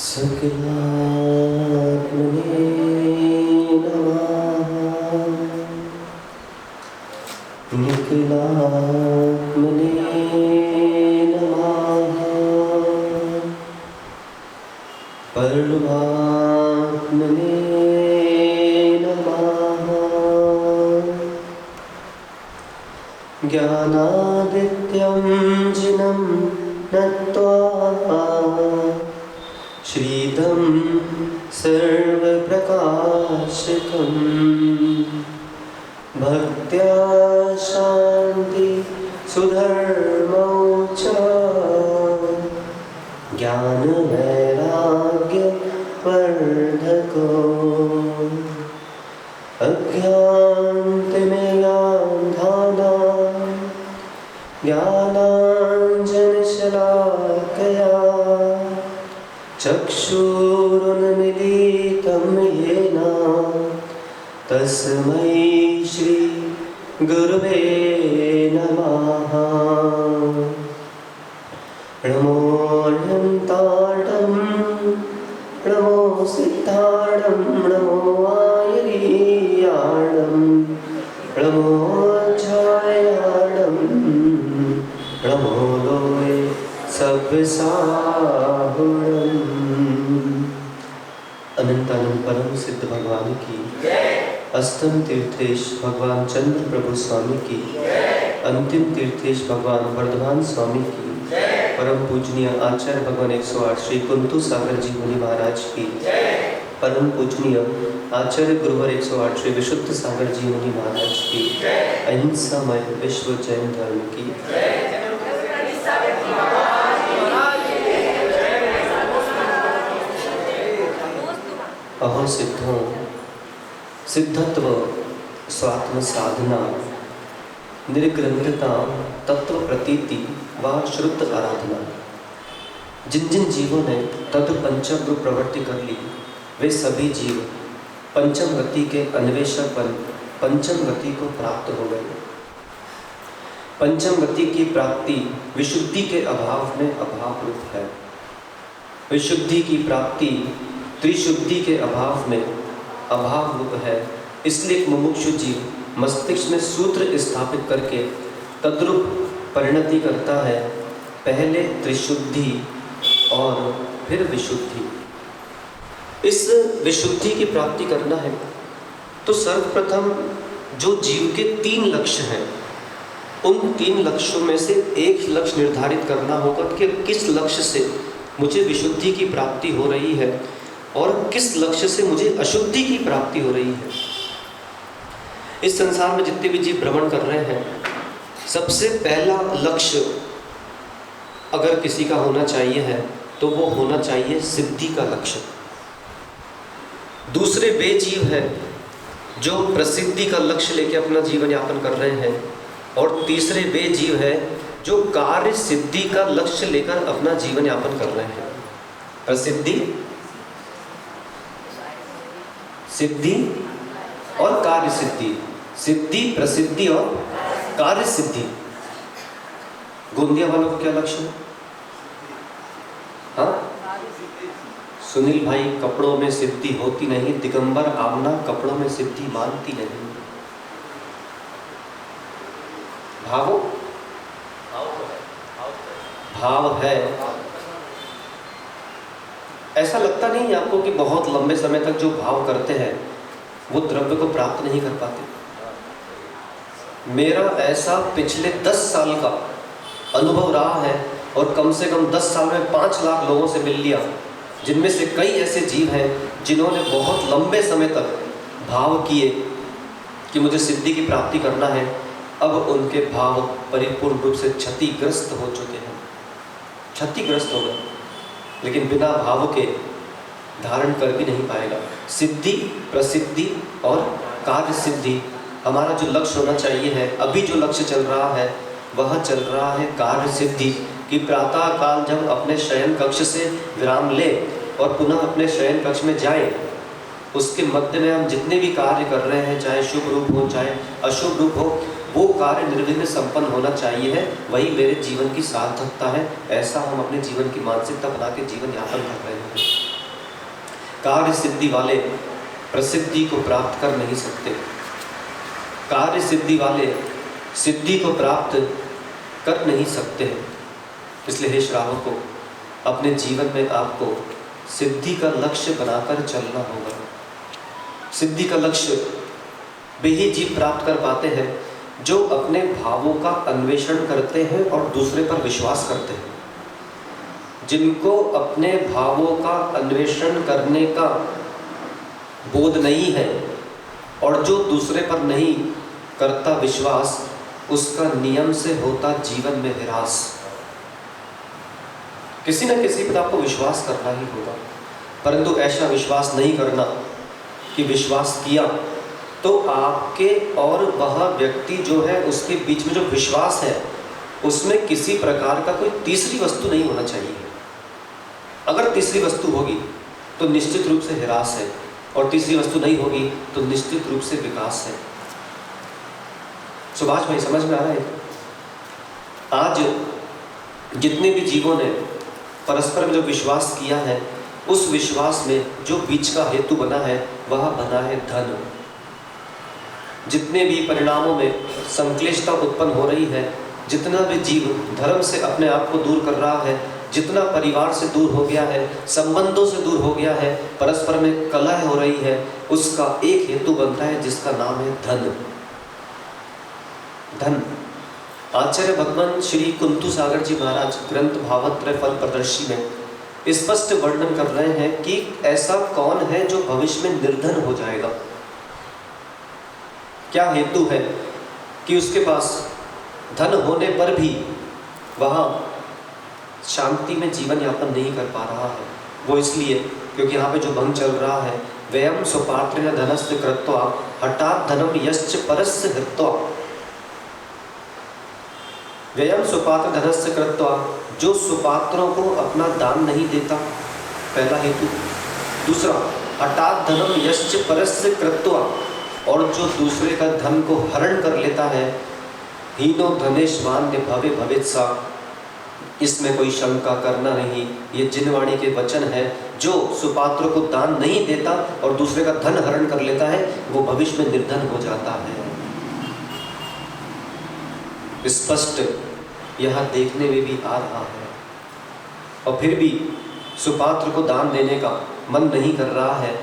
सकलात्मने नमः। निखिलात्मने नमः। परमात्मने नमः। ज्ञानादित्यं जिनं नत्वा श्रीदं सर्वप्रकाशकं भक्त्या शान्ति सुधर्मौ च ज्ञानवैराग्यवर्धको अज्ञानतिमिरान्धाना ज्ञानाञ्जनशलाकया चक्षुरुन्मीलितं येन तस्मै श्री गुरुवे नमः। नमो अनन्ताणं नमो सिद्धाणं नमो आयर्याणं नमो जयाणं नमो लोये सब्साहुरम्। अनंतानंद परम सिद्ध भगवान की, अष्टम तीर्थेश भगवान चंद्र प्रभु स्वामी की, अंतिम तीर्थेश भगवान वर्धमान स्वामी की, परम पूजनीय आचार्य भगवान 108 श्री कुंतु सागर जी मुनि महाराज की, परम पूजनीय आचार्य गुरुवर 108 श्री विशुद्ध सागर जी मुनि महाराज की, अहिंसामय विश्व जैन धर्म की। अहो सिद्धों, सिद्धत्व स्वात्म साधना निर्ग्रंथता तत्व प्रतीति व श्रुत आराधना। जिन जिन जीवों ने तद पंचम रूप प्रवृत्ति कर ली, वे सभी जीव पंचम गति के अन्वेषक बन पंचम गति को प्राप्त हो गए। पंचम गति की प्राप्ति विशुद्धि के अभाव में अभाव रूप है। विशुद्धि की प्राप्ति त्रिशुद्धि के अभाव में अभाव रूप है। इसलिए मुमुक्षु जीव मस्तिष्क में सूत्र स्थापित करके तद्रूप परिणति करता है, पहले त्रिशुद्धि और फिर विशुद्धि। इस विशुद्धि की प्राप्ति करना है तो सर्वप्रथम जो जीव के 3 लक्ष्य हैं, उन 3 लक्ष्यों में से एक लक्ष्य निर्धारित करना होगा कि किस लक्ष्य से मुझे विशुद्धि की प्राप्ति हो रही है और किस लक्ष्य से मुझे अशुद्धि की प्राप्ति हो रही है। इस संसार में जितने भी जीव भ्रमण कर रहे हैं, सबसे पहला लक्ष्य अगर किसी का होना चाहिए है तो वो होना चाहिए सिद्धि का लक्ष्य। दूसरे वे जीव हैं जो प्रसिद्धि का लक्ष्य लेके अपना जीवन यापन कर रहे हैं, और तीसरे वे जीव हैं जो कार्य सिद्धि का लक्ष्य लेकर अपना जीवन यापन कर रहे हैं। प्रसिद्धि, सिद्धि और कार्य सिद्धि, सिद्धि प्रसिद्धि और कार्य सिद्धि। गोंदिया वालों का क्या लक्ष्य है? हाँ, सुनील भाई, कपड़ों में सिद्धि होती नहीं, दिगंबर आमना कपड़ों में सिद्धि मानती नहीं। भावो भाव है। ऐसा लगता नहीं आपको कि बहुत लंबे समय तक जो भाव करते हैं वो द्रव्य को प्राप्त नहीं कर पाते? मेरा ऐसा पिछले 10 साल का अनुभव रहा है, और कम से कम 10 साल में 5 लाख लोगों से मिल लिया, जिनमें से कई ऐसे जीव हैं जिन्होंने बहुत लंबे समय तक भाव किए कि मुझे सिद्धि की प्राप्ति करना है। अब उनके भाव परिपूर्ण रूप से क्षतिग्रस्त हो चुके हैं, क्षतिग्रस्त हो गए, लेकिन बिना भाव के धारण कर भी नहीं पाएगा। सिद्धि, प्रसिद्धि और कार्य सिद्धि हमारा जो लक्ष्य होना चाहिए है, अभी जो लक्ष्य चल रहा है वह चल रहा है कार्य सिद्धि कि प्रातः काल जब अपने शयन कक्ष से विराम ले और पुनः अपने शयन कक्ष में जाए, उसके मध्य में हम जितने भी कार्य कर रहे हैं, चाहे शुभ रूप हो चाहे अशुभ रूप हो, वो कार्य निर्विघ्न संपन्न होना चाहिए है। वही मेरे जीवन की सार्थकता है। ऐसा हम अपने जीवन की मानसिकता बना के जीवन यापन कर रहे हैं। कार्य सिद्धि वाले प्रसिद्धि को प्राप्त कर नहीं सकते। कार्य सिद्धि वाले सिद्धि को प्राप्त कर नहीं सकते हैं। इसलिए हे श्रावकों, अपने जीवन में आपको सिद्धि का लक्ष्य बनाकर चलना होगा। सिद्धि का लक्ष्य वे ही जीव प्राप्त कर पाते हैं जो अपने भावों का अन्वेषण करते हैं और दूसरे पर विश्वास करते हैं। जिनको अपने भावों का अन्वेषण करने का बोध नहीं है और जो दूसरे पर नहीं करता विश्वास, उसका नियम से होता जीवन में निराश। किसी न किसी पर आपको विश्वास करना ही होगा, परंतु ऐसा विश्वास नहीं करना कि विश्वास किया तो आपके और वह व्यक्ति जो है उसके बीच में जो विश्वास है उसमें किसी प्रकार का कोई तीसरी वस्तु नहीं होना चाहिए। अगर तीसरी वस्तु होगी तो निश्चित रूप से निराश है, और तीसरी वस्तु नहीं होगी तो निश्चित रूप से विकास है। सुभाष भाई, समझ में आ रहा है? आज जितने भी जीवों ने परस्पर में जो विश्वास किया है, उस विश्वास में जो बीच का हेतु बना है वह बना है धन। जितने भी परिणामों में संक्लिष्टता उत्पन्न हो रही है, जितना भी जीव धर्म से अपने आप को दूर कर रहा है, जितना परिवार से दूर हो गया है, संबंधों से दूर हो गया है, परस्पर में कलह हो रही है, उसका एक हेतु बनता है जिसका नाम है धन। धन। आचार्य भगवान श्री कुंतु सागर जी महाराज ग्रंथ भावत्रय फल प्रदर्शी में स्पष्ट वर्णन कर रहे हैं कि ऐसा कौन है जो भविष्य में निर्धन हो जाएगा। क्या हेतु है कि उसके पास धन होने पर भी वह शांति में जीवन यापन नहीं कर पा रहा है? वो इसलिए क्योंकि यहाँ पे जो भंग चल रहा है, व्ययम सुपात्रेण धनस्य कृत्वा हठात धनम यश्च परस्य हृत्वा। व्ययम सुपात्र धनस्य कृत्वा, जो सुपात्रों को अपना दान नहीं देता, पहला हेतु। दूसरा, हठात धनम यश्च परस्य कृत्वा, और जो दूसरे का धन को हरण कर लेता है, हीनो धनेशवान्य भवे भवेत्सा। इसमें कोई शंका करना नहीं, ये जिनवाणी के वचन है। जो सुपात्र को दान नहीं देता और दूसरे का धन हरण कर लेता है, वो भविष्य में निर्धन हो जाता है। स्पष्ट यह देखने में भी आ रहा है। और फिर भी सुपात्र को दान देने का मन नहीं कर रहा है,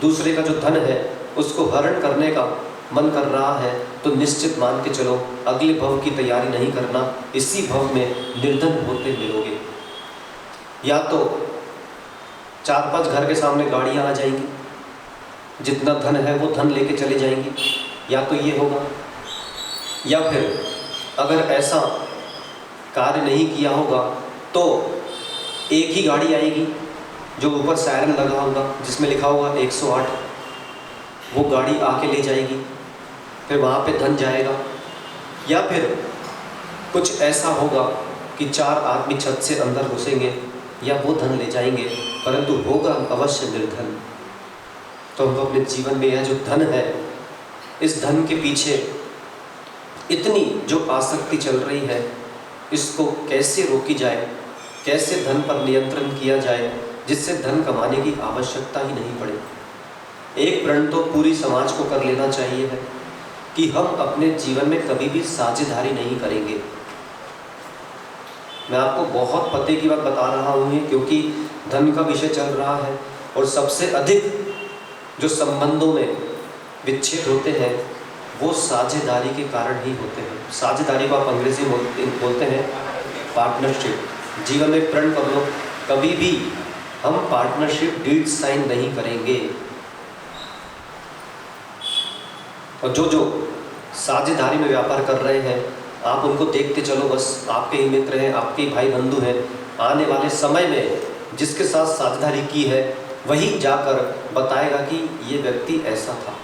दूसरे का जो धन है उसको हरण करने का मन कर रहा है, तो निश्चित मान के चलो अगले भव की तैयारी नहीं करना, इसी भव में निर्धन होते मिलोगे। या तो 4-5 घर के सामने गाड़ियां आ जाएंगी, जितना धन है वो धन लेके चले जाएंगी, या तो ये होगा। या फिर अगर ऐसा कार्य नहीं किया होगा तो एक ही गाड़ी आएगी जो ऊपर सायरन लगा होगा जिसमें लिखा होगा 108, वो गाड़ी आके ले जाएगी, फिर वहाँ पे धन जाएगा। या फिर कुछ ऐसा होगा कि 4 आदमी छत से अंदर घुसेंगे या वो धन ले जाएंगे, परंतु होगा अवश्य निर्धन। तो हमको अपने जीवन में यह जो धन है, इस धन के पीछे इतनी जो आसक्ति चल रही है, इसको कैसे रोकी जाए, कैसे धन पर नियंत्रण किया जाए जिससे धन कमाने की आवश्यकता ही नहीं पड़े। एक प्रण तो पूरी समाज को कर लेना चाहिए है कि हम अपने जीवन में कभी भी साझेदारी नहीं करेंगे। मैं आपको बहुत पते की बात बता रहा हूँ, क्योंकि धन का विषय चल रहा है और सबसे अधिक जो संबंधों में विच्छेद होते हैं वो साझेदारी के कारण ही होते हैं। साझेदारी को आप अंग्रेजी में बोलते हैं पार्टनरशिप। जीवन में प्रण कर लो, कभी भी हम पार्टनरशिप डीड साइन नहीं करेंगे। और जो साझेदारी में व्यापार कर रहे हैं, आप उनको देखते चलो, बस आपके ही मित्र हैं, आपके ही भाई बंधु हैं। आने वाले समय में जिसके साथ साझेदारी की है वही जाकर बताएगा कि ये व्यक्ति ऐसा था।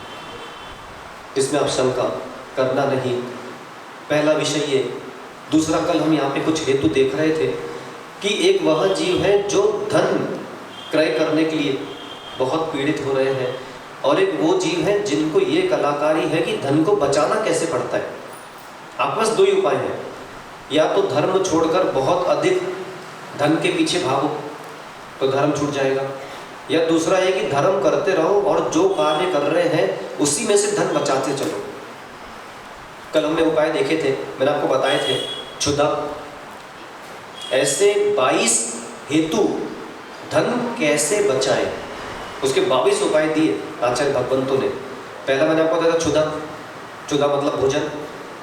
इसमें आप शंका करना नहीं। पहला विषय ये। दूसरा, कल हम यहाँ पे कुछ हेतु देख रहे थे कि एक वह जीव है जो धन क्रय करने के लिए बहुत पीड़ित हो रहे हैं, और एक वो जीव है जिनको ये कलाकारी है कि धन को बचाना कैसे पड़ता है। आपके पास 2 ही उपाय हैं, या तो धर्म छोड़कर बहुत अधिक धन के पीछे भागो तो धर्म छूट जाएगा, या दूसरा है कि धर्म करते रहो और जो कार्य कर रहे हैं उसी में से धन बचाते चलो। कल हमने उपाय देखे थे, मैंने आपको बताए थे, क्षुधा। ऐसे 22 हेतु धन कैसे बचाएं, उसके 22 उपाय दिए आचार्य भगवंतों ने। पहला मैंने आपको बताया क्षुधा। क्षुधा मतलब भोजन।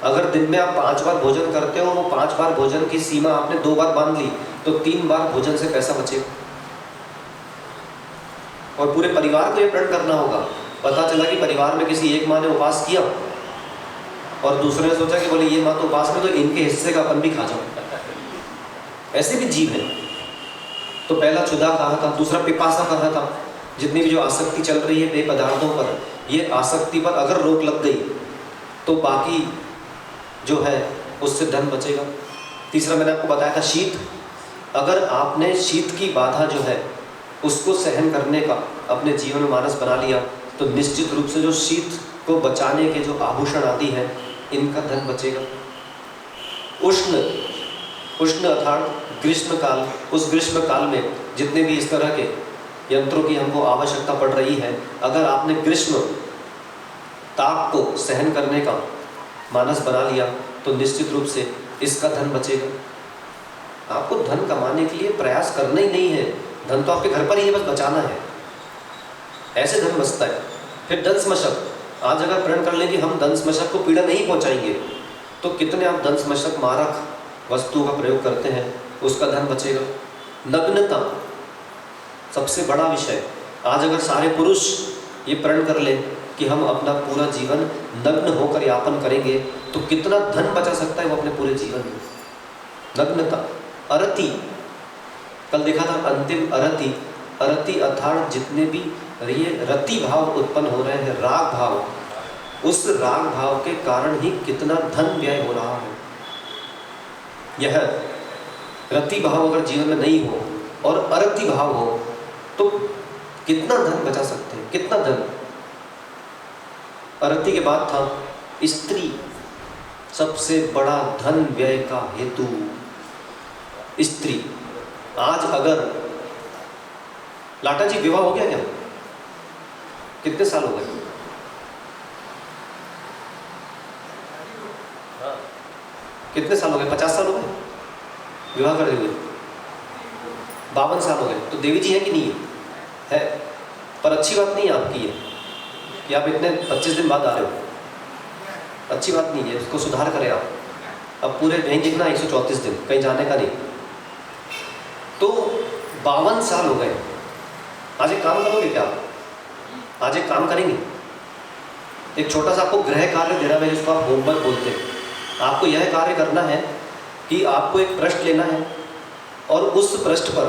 अगर दिन में आप 5 बार भोजन करते हो, वो 5 बार भोजन की सीमा आपने 2 बार बांध ली, तो 3 बार भोजन से पैसा बचेगा। और पूरे परिवार को ये प्रण करना होगा। पता चला कि परिवार में किसी एक माँ ने उपवास किया और दूसरे ने सोचा कि बोले ये माँ तो उपवास में, तो इनके हिस्से का अपन भी खा जाओ। ऐसे भी जीव हैं। तो पहला क्षुधा कहा था, दूसरा पिपासा कहा था। जितनी भी जो आसक्ति चल रही है पेय पदार्थों पर, ये आसक्ति पर अगर रोक लग गई तो बाकी जो है उससे धन बचेगा। तीसरा मैंने आपको बताया था शीत। अगर आपने शीत की बाधा जो है उसको सहन करने का अपने जीवन में मानस बना लिया, तो निश्चित रूप से जो शीत को बचाने के जो आभूषण आदि हैं, इनका धन बचेगा। उष्ण, उष्ण अर्थात ग्रीष्म काल। उस ग्रीष्म काल में जितने भी इस तरह के यंत्रों की हमको आवश्यकता पड़ रही है, अगर आपने ग्रीष्म ताप को सहन करने का मानस बना लिया, तो निश्चित रूप से इसका धन बचेगा। आपको धन कमाने के लिए प्रयास करना ही नहीं है, धन तो आपके घर पर ही है, बस बचाना है। ऐसे धन बचता है। फिर दंशमशक। आज अगर प्रण कर लें कि हम दंशमशक को पीड़ा नहीं पहुंचाएंगे, तो कितने आप दंशमशक मारक वस्तुओं का प्रयोग करते हैं, उसका धन बचेगा। नग्नता सबसे बड़ा विषय। आज अगर सारे पुरुष ये प्रण कर लें कि हम अपना पूरा जीवन नग्न होकर यापन करेंगे, तो कितना धन बचा सकता है वो अपने पूरे जीवन में। नग्नता। अरति, कल देखा था अंतिम अरति। अरति अर्थात जितने भी ये रति भाव उत्पन्न हो रहे हैं, राग भाव, उस राग भाव के कारण ही कितना धन व्यय हो रहा है। यह रति भाव अगर जीवन में नहीं हो और अरति भाव हो, तो कितना धन बचा सकते हैं, कितना धन। अरति के बाद था स्त्री। सबसे बड़ा धन व्यय का हेतु स्त्री। आज अगर लाटा जी विवाह हो गया क्या? कितने साल हो गए? कितने साल हो गए? 50 साल हो गए विवाह करते हुए। 52 साल हो गए। तो देवी जी है कि नहीं है? है। पर अच्छी बात नहीं है आपकी ये कि आप इतने 25 दिन बाद आ रहे हो। अच्छी बात नहीं है, इसको सुधार करें आप। अब पूरे नहीं दिखना 134 दिन, कहीं जाने का नहीं। तो 52 साल हो गए। आज एक काम करोगे क्या? आज एक काम करेंगे, एक छोटा सा आपको गृह कार्य दे रहा है, जिसको आप होमवर्क बोलते हैं। आपको यह कार्य करना है कि आपको एक पृष्ठ लेना है और उस पृष्ठ पर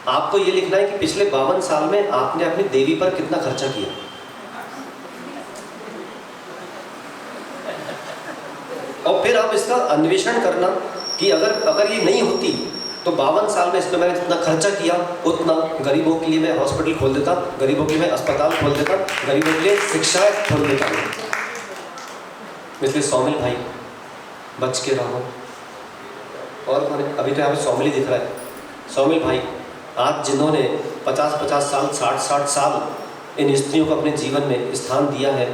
आपको ये लिखना है कि पिछले 52 साल में आपने अपनी देवी पर कितना खर्चा किया। और फिर आप इसका अन्वेषण करना कि अगर ये नहीं होती तो 52 साल में इसमें मैंने जितना खर्चा किया, उतना गरीबों के लिए मैं हॉस्पिटल खोल देता, गरीबों के लिए मैं अस्पताल खोल देता, गरीबों के लिए शिक्षा खोल देता। इसलिए सौमिल भाई बच के रहो। और अभी तो यहाँ पे सौमिल ही दिख रहा है। सौमिल भाई, आज जिन्होंने 50-50 साल, 60-60 साल इन स्त्रियों को अपने जीवन में स्थान दिया है,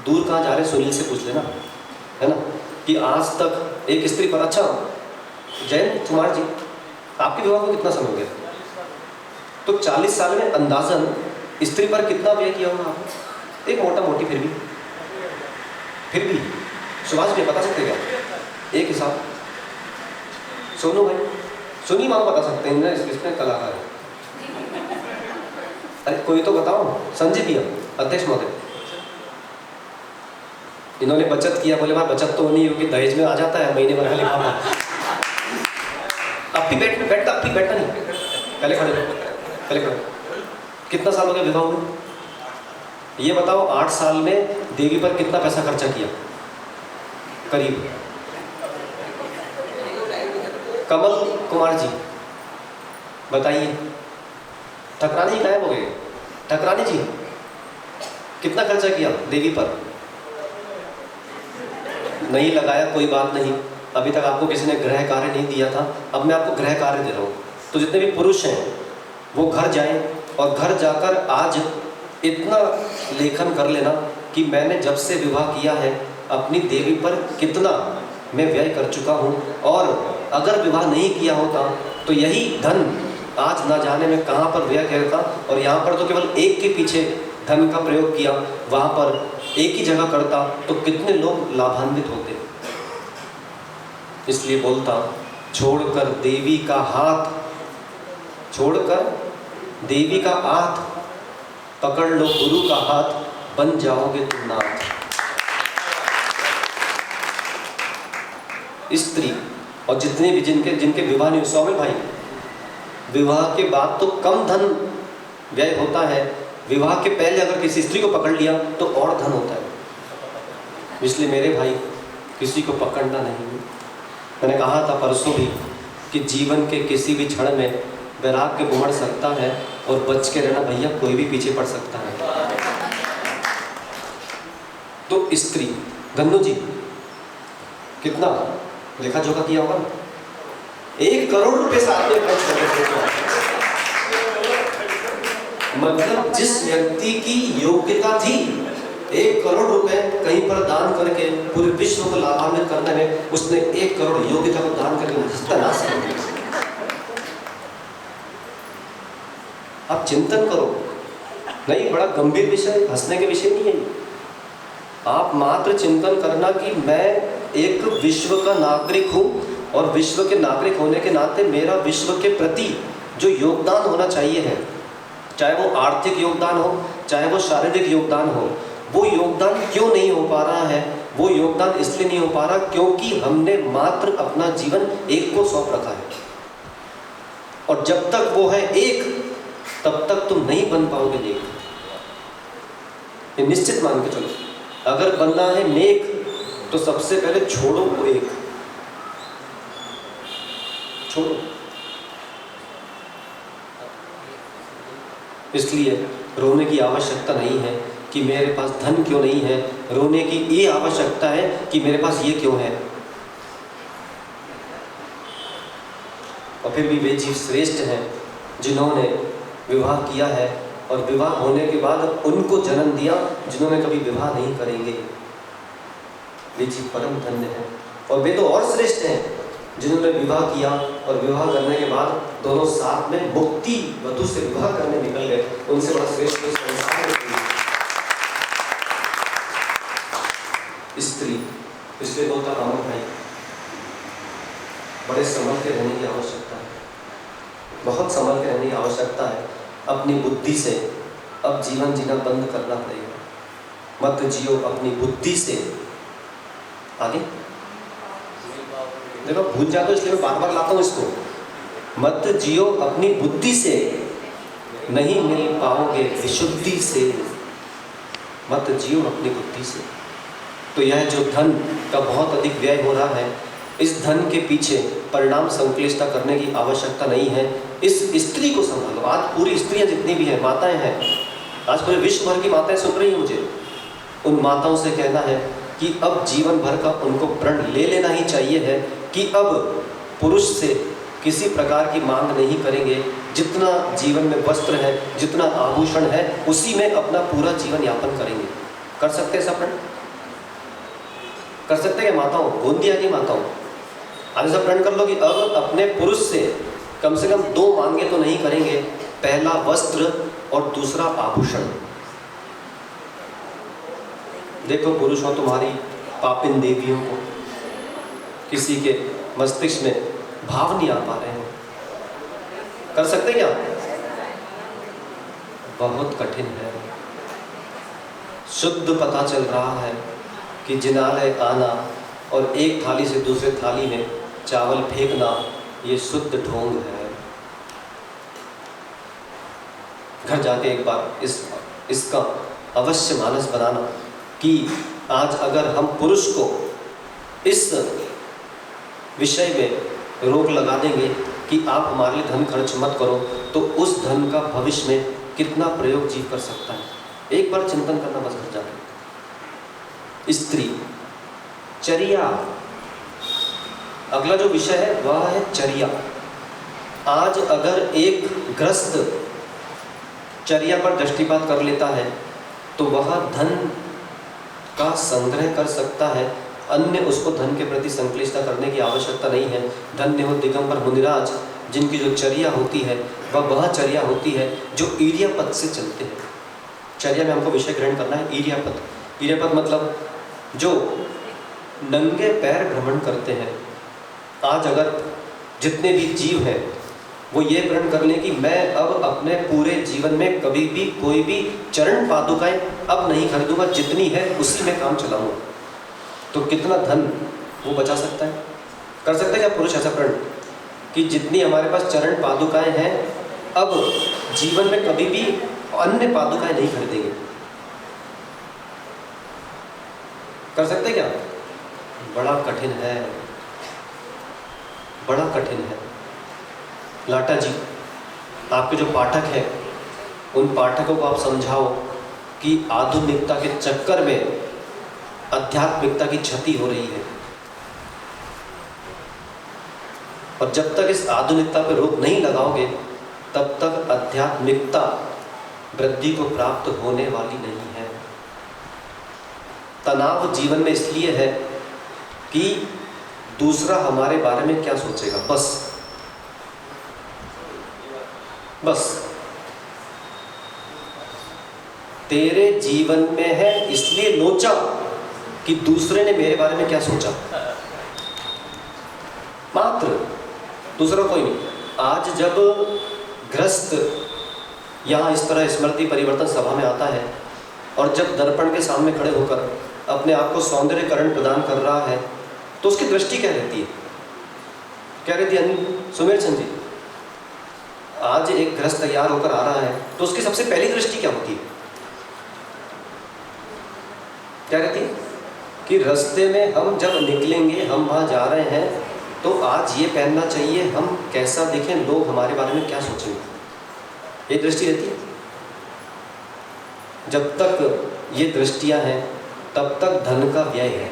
दूर कहाँ जा रहे? सुनील से पूछ लेना, है ना, कि आज तक एक स्त्री पर। अच्छा जयंत कुमार जी, आपके विवाह को कितना समय हो गया? तो 40 साल में अंदाजन स्त्री पर कितना व्यय किया होगा आपने? एक मोटा मोटी फिर भी सुभाष जी बता सकते क्या एक हिसाब? सोनू भाई, सुनी माँ बता सकते हैं ना, इसमें कलाकार है। अरे कोई तो बताओ। संजय भैया, अध्यक्ष महोदय, इन्होंने बचत किया। बोले भाई बचत तो नहीं होगी, दहेज में आ जाता है, महीने भर लिखा था। अब भी बैठता नहीं, पहले खड़े। कितना साल हो गया विवाह में? ये बताओ 8 साल में देवी पर कितना पैसा खर्चा किया? करीब। कमल कुमार जी बताइए। ठकरानी जी गायब हो गए। ठकरानी जी कितना खर्चा किया देवी पर? नहीं लगाया, कोई बात नहीं। अभी तक आपको किसी ने गृह कार्य नहीं दिया था, अब मैं आपको गृह कार्य दे रहा हूँ। तो जितने भी पुरुष हैं वो घर जाएं और घर जाकर आज इतना लेखन कर लेना कि मैंने जब से विवाह किया है अपनी देवी पर कितना मैं व्यय कर चुका हूँ, और अगर विवाह नहीं किया होता तो यही धन आज ना जाने में कहाँ पर व्यय करता, और यहाँ पर तो केवल एक के पीछे धन का प्रयोग किया, वहाँ पर एक ही जगह करता तो कितने लोग लाभान्वित होते। इसलिए बोलता, छोड़कर देवी का हाथ, छोड़कर देवी का हाथ, पकड़ लो गुरु का हाथ, बन जाओगे तुम नाथ। स्त्री और जितने भी जिनके विवाह नहीं, स्वामी भाई, विवाह के बाद तो कम धन व्यय होता है, विवाह के पहले अगर किसी स्त्री को पकड़ लिया तो और धन होता है। इसलिए मेरे भाई किसी को पकड़ना नहीं। मैंने कहा था परसों भी कि जीवन के किसी भी क्षण में वैराग्य उमड़ सकता है, और बच के रहना भैया, कोई भी पीछे पड़ सकता है। तो स्त्री, गन्नू जी कितना लेखा जोखा किया होगा, 1 करोड़ रुपए साथ में खर्च कर, मतलब जिस व्यक्ति की योग्यता थी 1 करोड़ रुपए कहीं पर दान करके पूरे विश्व को लाभान्वित करने में, उसने 1 करोड़ योग्यता को दान करके नाश कर दिया। आप चिंतन करो, नहीं बड़ा गंभीर विषय, हंसने के विषय नहीं है। आप मात्र चिंतन करना कि मैं एक विश्व का नागरिक हूँ, और विश्व के नागरिक होने के नाते मेरा विश्व के प्रति जो योगदान होना चाहिए है, चाहे वो आर्थिक योगदान हो, चाहे वो शारीरिक योगदान हो, वो योगदान क्यों नहीं हो पा रहा है? वो योगदान इसलिए नहीं हो पा रहा क्योंकि हमने मात्र अपना जीवन एक को सौंप रखा है, और जब तक वो है एक, तब तक तुम नहीं बन पाओगे नेक। ये निश्चित मान के चलो, अगर बनना है नेक तो सबसे पहले छोड़ो वो एक, छोड़ो। इसलिए रोने की आवश्यकता नहीं है कि मेरे पास धन क्यों नहीं है, रोने की ये आवश्यकता है कि मेरे पास ये क्यों है। और फिर भी वे जीव श्रेष्ठ हैं जिन्होंने विवाह किया है, और विवाह होने के बाद उनको जन्म दिया जिन्होंने कभी विवाह नहीं करेंगे। वे जीव परम धन्य हैं, और वे तो और श्रेष्ठ हैं जिन्होंने विवाह किया और विवाह करने के बाद दोनों साथ में मुक्ति वधु से विवाह करने निकल गए। उनसे बड़ा श्रेष्ठ संसार में स्त्री। इसलिए बोलता रामन भाई, बड़े संभल के रहने की आवश्यकता है, बहुत संभल के रहने की आवश्यकता है। अपनी बुद्धि से अब जीवन जीना बंद करना पड़ेगा। मत जियो अपनी बुद्धि से। आगे देखो, भूल जाता हूं इसलिए मैं बार बार लाता हूं इसको। मत जियो अपनी बुद्धि से, नहीं मिल पाओगे विशुद्धि से। मत जियो अपनी बुद्धि से। तो यह जो धन का बहुत अधिक व्यय हो रहा है, इस धन के पीछे परिणाम संश्लिष्टता करने की आवश्यकता नहीं है। इस स्त्री को संभालो। आज पूरी स्त्रियां जितनी भी हैं, माताएं हैं, आज पूरे विश्व भर की माताएं सुन रही हैं मुझे, उन माताओं से कहना है कि अब जीवन भर का उनको प्रण ले लेना ही चाहिए है कि अब पुरुष से किसी प्रकार की मांग नहीं करेंगे। जितना जीवन में वस्त्र है, जितना आभूषण है, उसी में अपना पूरा जीवन यापन करेंगे। कर सकते हैं ऐसा प्रण? कर सकते हैं माताओं? गोंदिया की माताओं, आज ऐसा प्रण कर लो कि अब अपने पुरुष से कम 2 मांगे तो नहीं करेंगे। पहला वस्त्र और दूसरा आभूषण। देखो पुरुषों, तुम्हारी पापिन देवियों को किसी के मस्तिष्क में भाव नहीं आ पा रहे हैं। कर सकते क्या? बहुत कठिन है। शुद्ध पता चल रहा है कि जिनालय आना और एक थाली से दूसरे थाली में चावल फेंकना, ये शुद्ध ढोंग है। घर जाके एक बार इसका अवश्य मानस बनाना कि आज अगर हम पुरुष को इस विषय में रोक लगा देंगे कि आप हमारे लिए धन खर्च मत करो, तो उस धन का भविष्य में कितना प्रयोग जीव कर सकता है। एक बार चिंतन करना बस घर जाके। स्त्री, चर्या। अगला जो विषय है वह है चर्या। आज अगर एक ग्रस्त चर्या पर दृष्टिपात कर लेता है तो वह धन का संग्रह कर सकता है, अन्य उसको धन के प्रति संक्लिष्टता करने की आवश्यकता नहीं है। धन्य हो दिगंबर मुनिराज जिनकी जो चर्या होती है वह चर्या होती है जो ईर्यापद से चलते हैं। चर्या में हमको विषय ग्रहण करना है ईर्यापद। ईर्यापद मतलब जो नंगे पैर भ्रमण करते हैं। आज अगर जितने भी जीव हैं वो ये प्रण कर लें कि मैं अब अपने पूरे जीवन में कभी भी कोई भी चरण पादुकाएं अब नहीं खरीदूंगा, जितनी है उसी में काम चलाऊंगा, तो कितना धन वो बचा सकता है। कर सकता है क्या पुरुष ऐसा प्रण कि जितनी हमारे पास चरण पादुकाएं हैं अब जीवन में कभी भी अन्य पादुकाएं नहीं खरीदेंगे? कर सकते क्या? बड़ा कठिन है, बड़ा कठिन है। लाटा जी, आपके जो पाठक हैं उन पाठकों को आप समझाओ कि आधुनिकता के चक्कर में आध्यात्मिकता की क्षति हो रही है, और जब तक इस आधुनिकता पर रोक नहीं लगाओगे तब तक आध्यात्मिकता वृद्धि को प्राप्त होने वाली नहीं है। तनाव जीवन में इसलिए है कि दूसरा हमारे बारे में क्या सोचेगा, बस तेरे जीवन में है इसलिए लोचा कि दूसरे ने मेरे बारे में क्या सोचा, मात्र, दूसरा कोई नहीं। आज जब गृहस्थ यहाँ इस तरह स्मृति परिवर्तन सभा में आता है और जब दर्पण के सामने खड़े होकर अपने आप को सौंदर्यकरण प्रदान कर रहा है तो उसकी दृष्टि क्या रहती है? क्या रहती है अनिल सुमेर चंद जी? आज एक गृहस्थ तैयार होकर आ रहा है तो उसकी सबसे पहली दृष्टि क्या होती है? क्या रहती है कि रास्ते में हम जब निकलेंगे, हम वहाँ जा रहे हैं तो आज ये पहनना चाहिए, हम कैसा दिखें, लोग हमारे बारे में क्या सोचेंगे, ये दृष्टि रहती है। जब तक ये दृष्टियाँ हैं तब तक धन का व्यय है,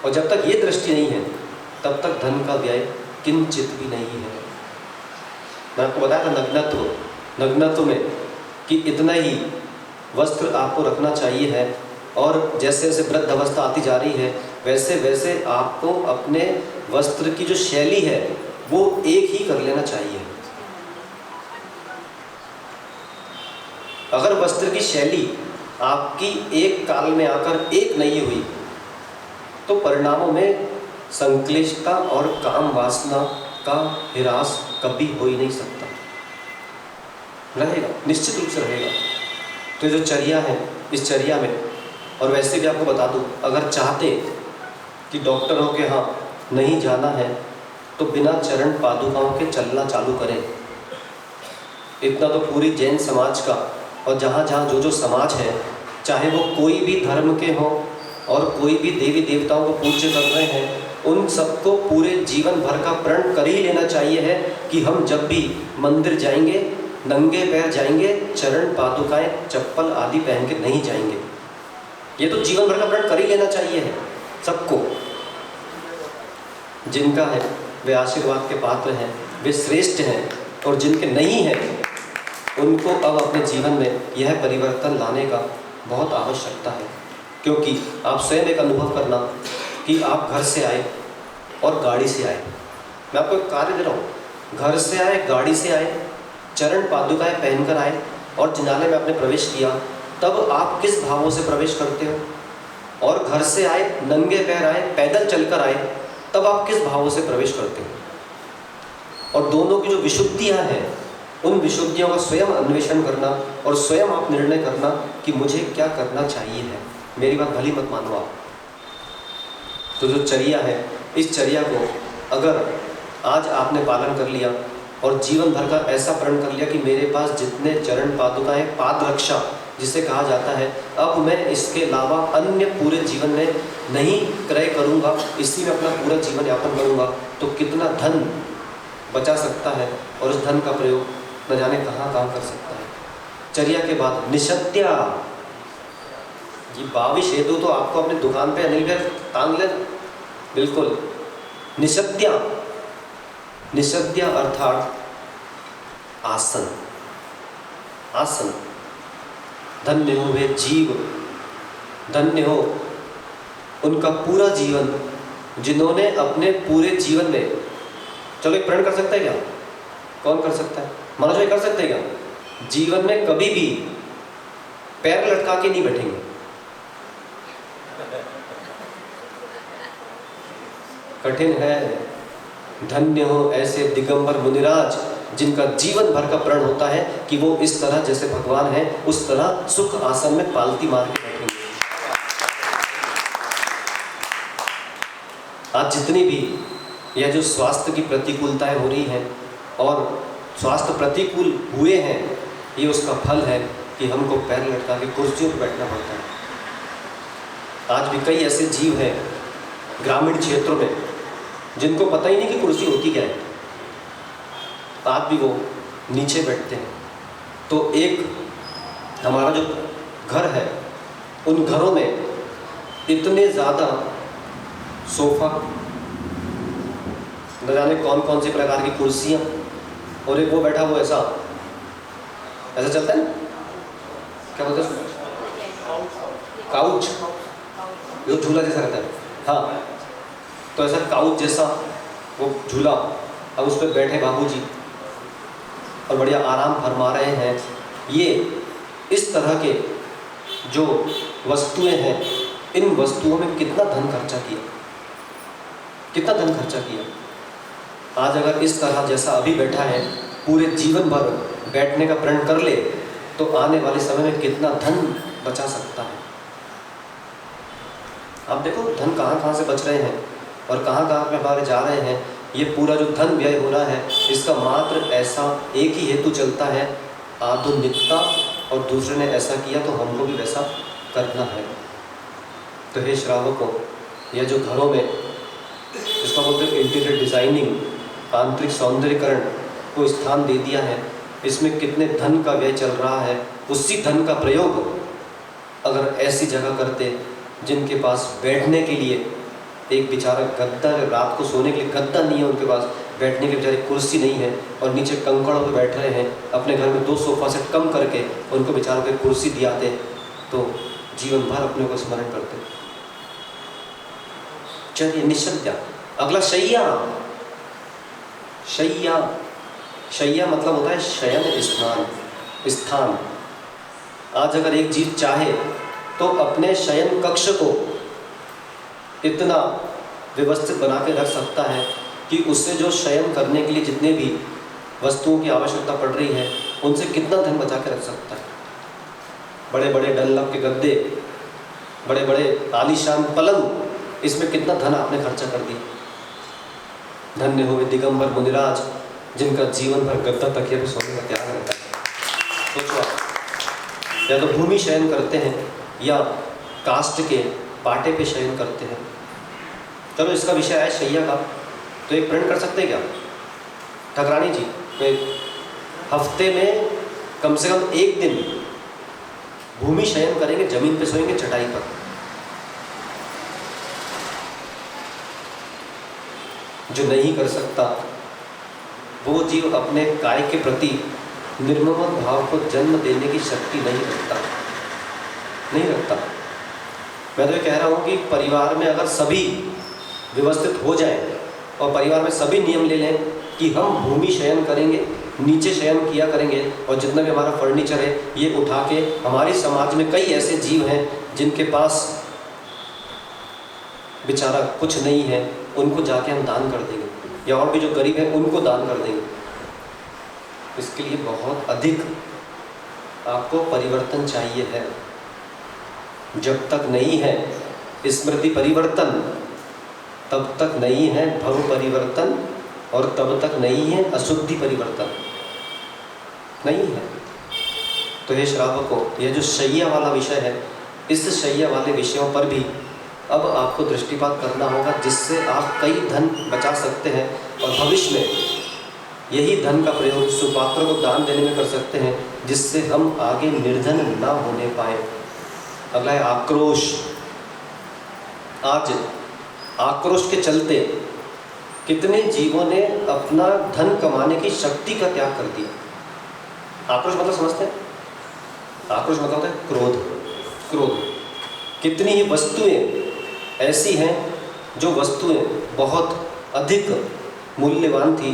और जब तक ये दृष्टि नहीं है तब तक धन का व्यय किंचित भी नहीं है। मैं आपको बताया था नग्नत्व में कि इतना ही वस्त्र आपको रखना चाहिए है, और जैसे जैसे वृद्ध अवस्था आती जा रही है वैसे वैसे आपको अपने वस्त्र की जो शैली है वो एक ही कर लेना चाहिए। अगर वस्त्र की शैली आपकी एक काल में आकर एक नहीं हुई तो परिणामों में संक्लिष्टता और काम वासना का हिरास कभी हो ही नहीं सकता, रहेगा, निश्चित रूप से रहेगा। तो जो चर्या है, इस चर्या में, और वैसे भी आपको बता दूं, अगर चाहते कि डॉक्टरों के यहाँ नहीं जाना है तो बिना चरण पादुकाओं के चलना चालू करें। इतना तो पूरी जैन समाज का और जहाँ जहाँ जो समाज है, चाहे वो कोई भी धर्म के हों और कोई भी देवी देवताओं को पूज्य कर रहे हैं, उन सबको पूरे जीवन भर का प्रण कर ही लेना चाहिए है कि हम जब भी मंदिर जाएंगे नंगे पैर जाएंगे, चरण पादुकाएं चप्पल आदि पहन के नहीं जाएंगे। ये तो जीवन भर का प्रण कर ही लेना चाहिए है सबको। जिनका है वे आशीर्वाद के पात्र हैं, वे श्रेष्ठ हैं, और जिनके नहीं हैं उनको अब अपने जीवन में यह परिवर्तन लाने का बहुत आवश्यकता है। क्योंकि आप स्वयं एक अनुभव करना कि आप घर से आए और गाड़ी से आए, मैं आपको एक कार्य दे रहा हूँ, घर से आए, गाड़ी से आए, चरण पादुकाएं पहनकर आए और जिनालय में आपने प्रवेश किया, तब आप किस भावों से प्रवेश करते हो? और घर से आए, नंगे पैर आए, पैदल चलकर आए, तब आप किस भावों से प्रवेश करते हो? और दोनों की जो विशुद्धियाँ हैं उन विशुद्धियों का स्वयं अन्वेषण करना और स्वयं आप निर्णय करना कि मुझे क्या करना चाहिए है। मेरी बात भली मत मानो आप। तो जो चर्या है, इस चर्या को अगर आज आपने पालन कर लिया और जीवन भर का ऐसा प्रण कर लिया कि मेरे पास जितने चरण पादुकाएं, पाद रक्षा जिसे कहा जाता है, अब मैं इसके अलावा अन्य पूरे जीवन में नहीं क्रय करूँगा, इसी में अपना पूरा जीवन यापन करूँगा, तो कितना धन बचा सकता है और उस धन का प्रयोग न जाने कहाँ काम कर सकता है। चर्या के बाद निषद्या, ये 22 हेतु तो आपको अपनी दुकान पे अनिल भैया टांग ले, बिल्कुल। निषद्या, निषद्या अर्थात आसन। आसन। धन्य हो वे जीव, धन्य हो उनका पूरा जीवन, जिन्होंने अपने पूरे जीवन में, चलो एक प्रण कर सकता है क्या? कौन कर सकता है? मनोज भाई कर सकते हैं क्या? जीवन में कभी भी पैर लटका के नहीं बैठेंगे। कठिन है। धन्य हो ऐसे दिगंबर मुनिराज, जिनका जीवन भर का प्रण होता है कि वो इस तरह जैसे भगवान है उस तरह सुख आसन में पालती मार के बैठेंगे। आज जितनी भी यह जो स्वास्थ्य की प्रतिकूलताएं हो रही हैं और स्वास्थ्य प्रतिकूल हुए हैं, ये उसका फल है कि हमको पैर लटका के कुर्सियों पर बैठना पड़ता है। आज भी कई ऐसे जीव हैं ग्रामीण क्षेत्रों में जिनको पता ही नहीं कि कुर्सी होती क्या है, आज भी वो नीचे बैठते हैं। तो एक हमारा जो घर है, उन घरों में इतने ज़्यादा सोफ़ा, न जाने कौन कौन से प्रकार की कुर्सियाँ, और एक वो बैठा वो ऐसा चलता है ना, क्या बोलते हैं, काउच, जो झूला जैसा रहता है। हाँ, तो ऐसा काउच जैसा वो झूला, अब उस पर बैठे बाबूजी और बढ़िया आराम फरमा रहे हैं। ये इस तरह के जो वस्तुएं हैं, इन वस्तुओं में कितना धन खर्चा किया, कितना धन खर्चा किया। आज अगर इस तरह जैसा अभी बैठा है पूरे जीवन भर बैठने का प्रण कर ले, तो आने वाले समय में कितना धन बचा सकता है। आप देखो धन कहाँ कहाँ से बच रहे हैं और कहाँ कहाँ पे हमारे जा रहे हैं। ये पूरा जो धन व्यय हो रहा है, इसका मात्र ऐसा एक ही हेतु चलता है, आधुनिकता, और दूसरे ने ऐसा किया तो हमको भी वैसा करना है। तो हे श्रावकों, यह जो घरों में इसका बोलते हैं इंटीरियर डिज़ाइनिंग, आंतरिक सौंदर्यीकरण को स्थान दे दिया है, इसमें कितने धन का व्यय चल रहा है। उसी धन का प्रयोग अगर ऐसी जगह करते जिनके पास बैठने के लिए एक बेचारा गद्दा, रात को सोने के लिए गद्दा नहीं है उनके पास, बैठने के बेचारी कुर्सी नहीं है और नीचे कंकड़ों पे बैठ रहे हैं, अपने घर में 2 सोफ़ा सेट कम करके उनको बेचारों को कुर्सी दियाते, तो जीवन भर अपने को स्मरण करते। चलिए निश्चिंत। अगला शैया। शैया, शैया मतलब होता है शयन स्थान। आज अगर एक जीव चाहे तो अपने शयन कक्ष को इतना व्यवस्थित बना के रख सकता है कि उससे जो शयन करने के लिए जितने भी वस्तुओं की आवश्यकता पड़ रही है, उनसे कितना धन बचा के रख सकता है। बड़े बड़े डनलप के गद्दे, बड़े बड़े आलीशान पलंग, इसमें कितना धन आपने खर्चा कर दिया। धन्य हुए दिगंबर मुनिराज, जिनका जीवन भर गद्दा तकिया पे सोने का त्याग रहता है। सोचो आप, या तो भूमि शयन करते हैं या काष्ठ के पाटे पे शयन करते हैं। चलो इसका विषय है शैया का, तो एक प्रण कर सकते हैं क्या ठकरानी जी? तो हफ्ते में कम से कम एक दिन भूमि शयन करेंगे, जमीन पे सोएंगे, चटाई पर। जो नहीं कर सकता वो जीव अपने काय के प्रति निर्मम भाव को जन्म देने की शक्ति नहीं रखता। मैं तो ये कह रहा हूँ कि परिवार में अगर सभी व्यवस्थित हो जाएं और परिवार में सभी नियम ले लें कि हम भूमि शयन करेंगे, नीचे शयन किया करेंगे, और जितना भी हमारा फर्नीचर है ये उठा के, हमारे समाज में कई ऐसे जीव हैं जिनके पास बेचारा कुछ नहीं है, उनको जाके हम दान कर देंगे, या और भी जो गरीब हैं उनको दान कर देंगे। इसके लिए बहुत अधिक आपको परिवर्तन चाहिए है। जब तक नहीं है स्मृति परिवर्तन, तब तक नहीं है भव परिवर्तन, और तब तक नहीं है अशुद्धि परिवर्तन, नहीं है। तो ये श्रावकों, यह जो शैया वाला विषय है, इस शैया वाले विषयों पर भी अब आपको दृष्टिपात करना होगा, जिससे आप कई धन बचा सकते हैं और भविष्य में यही धन का प्रयोग सुपात्र को दान देने में कर सकते हैं, जिससे हम आगे निर्धन ना होने पाए। अगला है आक्रोश। आज आक्रोश के चलते कितने जीवों ने अपना धन कमाने की शक्ति का त्याग कर दिया। आक्रोश मतलब समझते हैं? आक्रोश मतलब होता है क्रोध। क्रोध। कितनी ही वस्तुएं ऐसी हैं जो वस्तुएं बहुत अधिक मूल्यवान थी,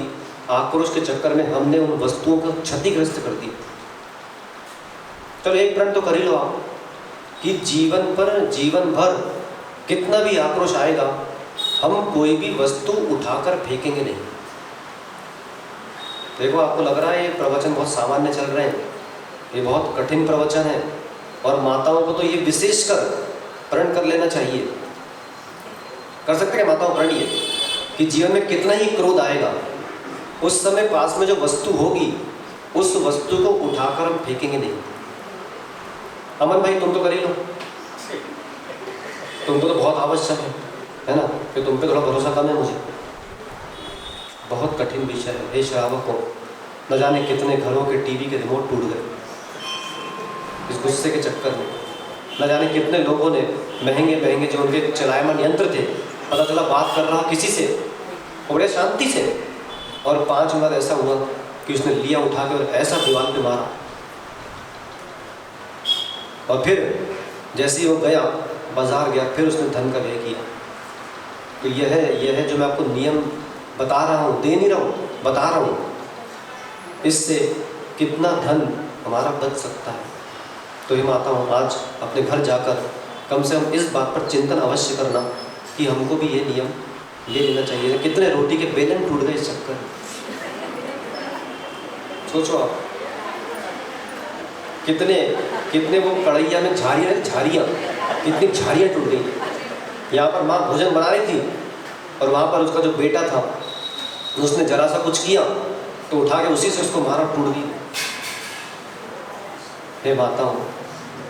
आक्रोश के चक्कर में हमने उन वस्तुओं को क्षतिग्रस्त कर दी। चलो एक प्रण तो कर ही लो आप कि जीवन पर जीवन भर कितना भी आक्रोश आएगा, हम कोई भी वस्तु उठाकर फेंकेंगे नहीं। देखो आपको लग रहा है ये प्रवचन बहुत सामान्य चल रहे हैं, ये बहुत कठिन प्रवचन है, और माताओं को तो ये विशेषकर प्रण कर लेना चाहिए। कर सकते हैं माताओं प्रण ये कि जीवन में कितना ही क्रोध आएगा, उस समय पास में जो वस्तु होगी उस वस्तु को उठाकर हम फेंकेंगे नहीं। अमन भाई तुम तो कर ही लो, तुमको तो बहुत आवश्यक है ना, कि तुम पे थोड़ा भरोसा कम है मुझे। बहुत कठिन विषय है। हे श्रावकों, न जाने कितने घरों के टीवी के रिमोट टूट गए इस गुस्से के चक्कर में। न जाने कितने लोगों ने महंगे महंगे जो उनके चलायमान यंत्र थे, पता चला बात कर रहा किसी से बड़े शांति से, और 5 मिनट ऐसा हुआ कि उसने लिया उठा के और ऐसा दीवार पे मारा, और फिर जैसे ही वो गया बाजार गया, फिर उसने धन का व्यय किया। तो यह है जो मैं आपको नियम बता रहा हूँ, दे नहीं रहा हूँ, बता रहा हूँ। इससे कितना धन हमारा बच सकता है। तो ये माताओं, आज अपने घर जाकर कम से कम इस बात पर चिंतन अवश्य करना कि हमको भी ये नियम ले लेना चाहिए। कितने रोटी के बेलन टूट गए इस चक्कर में, सोचो आप। कितने वो कढ़ैया में झारियाँ कितनी झारियाँ टूट गई। यहाँ पर माँ भोजन बना रही थी और वहाँ पर उसका जो बेटा था उसने जरा सा कुछ किया तो उठा के उसी से उसको मारा, टूट गई। हे माताओं,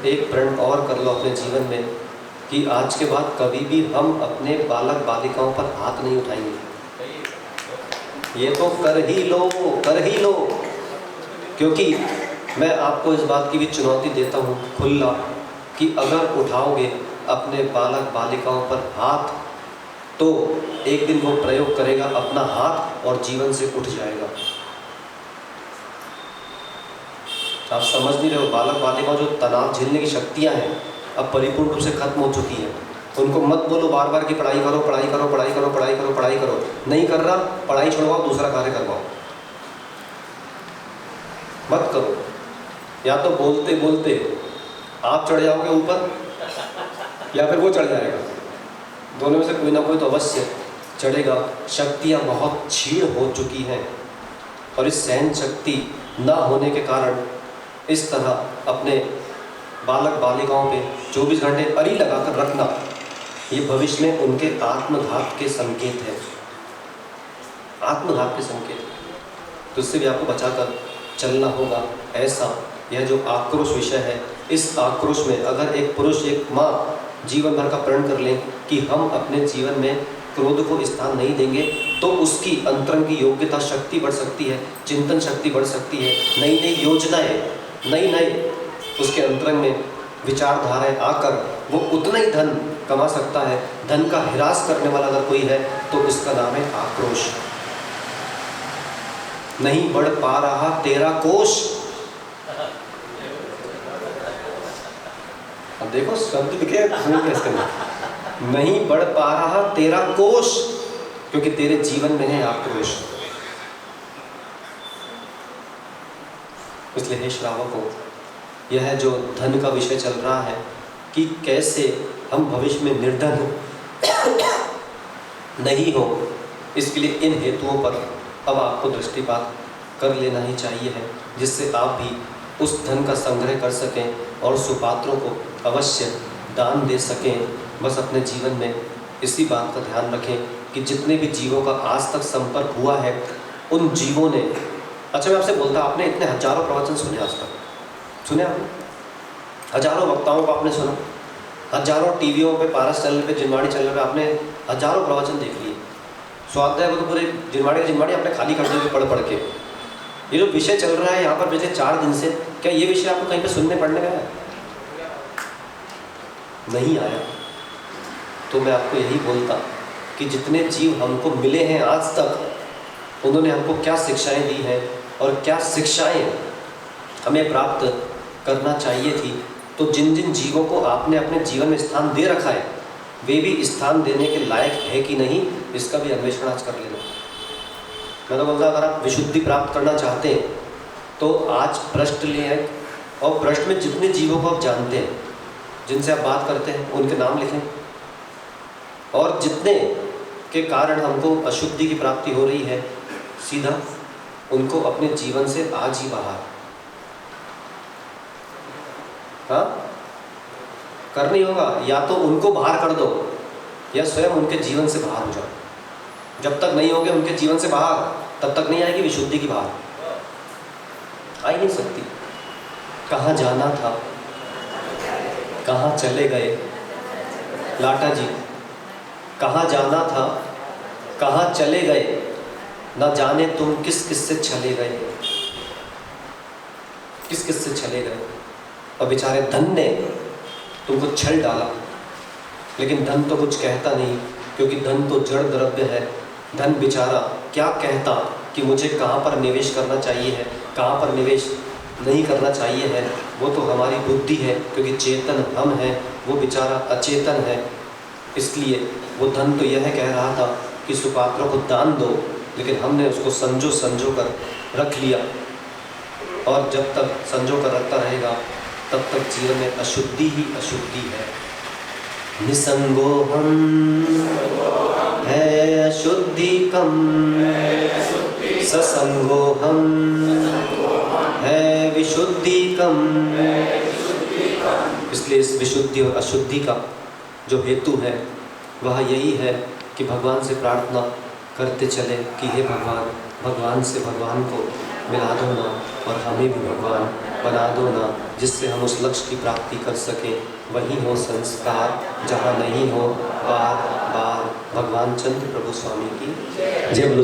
एक प्रण और कर लो अपने जीवन में कि आज के बाद कभी भी हम अपने बालक बालिकाओं पर हाथ नहीं उठाएंगे। ये तो कर ही लो, क्योंकि मैं आपको इस बात की भी चुनौती देता हूँ खुला कि अगर उठाओगे अपने बालक बालिकाओं पर हाथ तो एक दिन वो प्रयोग करेगा अपना हाथ और जीवन से उठ जाएगा। आप समझ नहीं रहे हो, बालक बालिकाओं जो तनाव झेलने की शक्तियाँ हैं अब परिपूर्ण रूप से खत्म हो चुकी हैं। उनको मत बोलो बार बार कि पढ़ाई करो पढ़ाई करो पढ़ाई करो पढ़ाई करो पढ़ाई करो, नहीं कर रहा पढ़ाई छोड़वाओ, दूसरा कार्य करवाओ, मत करो। या तो बोलते बोलते आप चढ़ जाओगे ऊपर या फिर वो चढ़ जाएगा, दोनों में से कोई ना कोई तो अवश्य चढ़ेगा। शक्तियाँ बहुत क्षीण हो चुकी हैं और इस सहन शक्ति न होने के कारण इस तरह अपने बालक बालिकाओं पे 24 घंटे अरी लगाकर रखना, ये भविष्य में उनके आत्मघात के संकेत है, आत्मघात के संकेत। तो इससे भी आपको बचाकर चलना होगा। ऐसा यह जो आक्रोश विषय है, इस आक्रोश में अगर एक पुरुष एक माँ जीवन भर का प्रण कर लें कि हम अपने जीवन में क्रोध को स्थान नहीं देंगे, तो उसकी अंतरंग की योग्यता शक्ति बढ़ सकती है, चिंतन शक्ति बढ़ सकती है, नई नई योजनाएं, नई उसके अंतरंग में विचारधाराएं आकर वो उतना ही धन कमा सकता है। धन का हिरास करने वाला अगर कोई है तो उसका नाम है आक्रोश। नहीं बढ़ पा रहा तेरा कोश। अब देखो शब्द लिखे कैसे, नहीं बढ़ पा रहा तेरा कोश, क्योंकि तेरे जीवन में है आक्रोश। इसलिए हे श्रावकों, यह जो धन का विषय चल रहा है कि कैसे हम भविष्य में निर्धन नहीं हो, इसके लिए इन हेतुओं पर अब आपको दृष्टिपात कर लेना ही चाहिए है, जिससे आप भी उस धन का संग्रह कर सकें और सुपात्रों को अवश्य दान दे सकें। बस अपने जीवन में इसी बात का ध्यान रखें कि जितने भी जीवों का आज तक संपर्क हुआ है उन जीवों ने, अच्छा मैं आपसे बोलता, आपने इतने हजारों प्रवचन सुने आज तक, सुने आपने? हजारों वक्ताओं को आपने सुना, हजारों टीवियों पे, पारस चैनल पे, जिनवाणी चैनल पे आपने हजारों प्रवचन देख लिए। स्वाध्याय को तो पूरे जिनवाणी आपने खाली कर दिए पढ़ पढ़ के। ये जो विषय चल रहा है यहाँ पर पिछले 4 दिन से, क्या ये विषय आपको कहीं पे सुनने पढ़ने में आया? नहीं आया। तो मैं आपको यही बोलता कि जितने जीव हमको मिले हैं आज तक, उन्होंने हमको क्या शिक्षाएं दी हैं और क्या शिक्षाएं हमें प्राप्त करना चाहिए थी, तो जिन जिन जीवों को आपने अपने जीवन में स्थान दे रखा है वे भी स्थान देने के लायक है कि नहीं, इसका भी अन्वेषण आज कर लेना। मैं तो बोलता अगर आप विशुद्धि प्राप्त करना चाहते हैं तो आज पृष्ठ लें और पृष्ठ में जितने जीवों को आप जानते हैं, जिनसे आप बात करते हैं, उनके नाम लिखें, और जितने के कारण हमको अशुद्धि की प्राप्ति हो रही है सीधा उनको अपने जीवन से आज ही बाहर, हाँ करनी होगा। या तो उनको बाहर कर दो या स्वयं उनके जीवन से बाहर हो जाओ। जब तक नहीं होगे उनके जीवन से बाहर, तब तक नहीं आएगी विशुद्धि की बाहर, आ ही नहीं सकती। कहाँ जाना था, कहाँ चले गए, लाटा जी कहाँ जाना था, कहाँ चले गए, न जाने तुम किस किस से चले गए, किस किस से चले गए। और बेचारे धन ने तुमको छल डाला, लेकिन धन तो कुछ कहता नहीं, क्योंकि धन तो जड़ द्रव्य है। धन बेचारा क्या कहता कि मुझे कहाँ पर निवेश करना चाहिए है, कहाँ पर निवेश नहीं करना चाहिए है। वो तो हमारी बुद्धि है, क्योंकि चेतन हम हैं, वो बेचारा अचेतन है। इसलिए वो धन तो यह कह रहा था कि सुपात्रों को दान दो, लेकिन हमने उसको संजो संजो कर रख लिया, और जब तक संजो कर रखता रहेगा तब तक जीवन में अशुद्धि ही अशुद्धि है। निसंगो हम है अशुद्धि कम, ससंगो हम है विशुद्धि कम। इसलिए इस विशुद्धि और अशुद्धि का जो हेतु है वह यही है कि भगवान से प्रार्थना करते चले कि हे भगवान, भगवान से भगवान को मिला दो ना, और हमें भी भगवान बना दो ना, जिससे हम उस लक्ष्य की प्राप्ति कर सकें। वही हो संस्कार जहाँ नहीं हो बार बार। भगवान चंद्र प्रभु स्वामी की जय। बोलो।